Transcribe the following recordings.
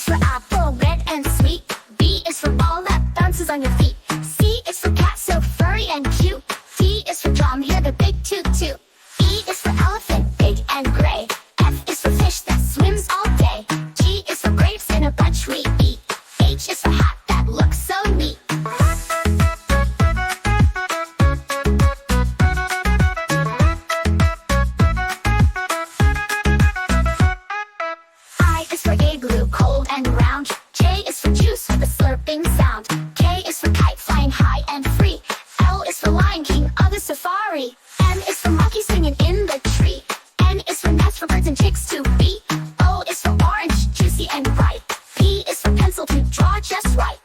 for apple, red and sweet. B is for ball that bounces on your feet. C is for cat, so furry and cute. D is for drum, hear the big toot toot. E is for elephant, big and gray. F is for fish that swims all day. G is for grapes in a bunch we eat. H is for hat that looks so neat. I is for igloo, cold and round. J is for juice with a slurping sound. K is for kite, flying high and free. L is for Lion King of the safari. M is for monkey singing in the tree. N is for nest for birds and chicks to be. O is for orange, juicy and bright. P is for pencil to draw just right.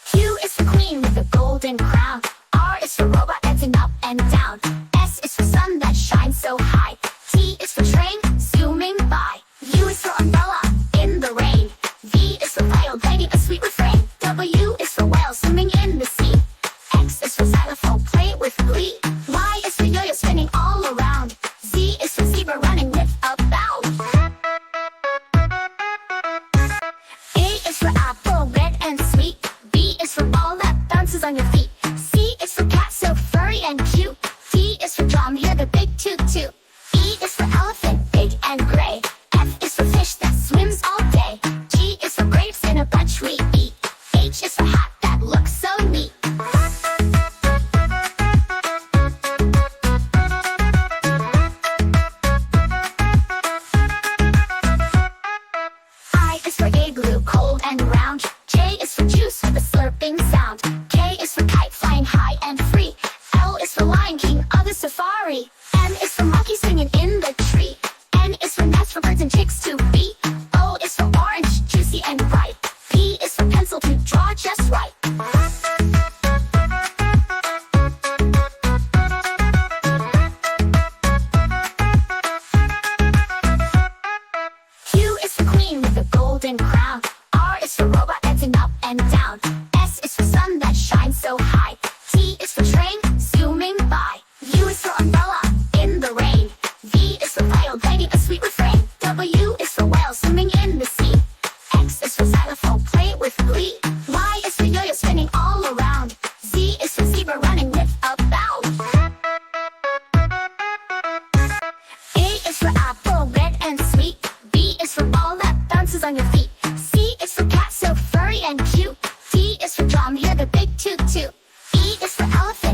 Q is for queen with a golden crown. R is for robot dancing up and down. S is for sun that shines so high. T is for train zooming by. U is for umbrella in the rain. V is for viol banging a sweet refrain. W is for whale swimming in the sea. X is for xylophone, play with glee. Y is for yo-yo spinning all around. Z is for zebra running with a bound. A is for apple, red and sweet. B is for ball that bounces on your feet. C is for cat, so furry and cute. D is for drum, hear the big toot toot. E is for elephant, big and gray. F is for fish that swims all day. G is for grapes in a bunch we eat. H is for hat that looks so neat. I is for igloo, cold and round. J is for juice with a slurping sound. K is for kite, flying high and free. L is for Lion King of the safari. M is for monkey singing in the tree. N is for nest for birds and chicks to be. O is for orange, juicy and bright. P is for pencil to draw just right. Q is for queen with a golden crown. R is for robot dancing up and down. S is for sun that shines so high. T is for train zooming by. U is for umbrella in the rain. V is for viol banging a sweet refrain. W is for whale swimming in the sea. X is for xylophone, play with glee. Y is for yo-yo spinning all around. Z is for zebra running with a bound. A is for apple, red and sweet. B is for ball that bounces on your feet. C is for cat, so furry and cute. D is for drum, hear the big toot toot. E is for elephant,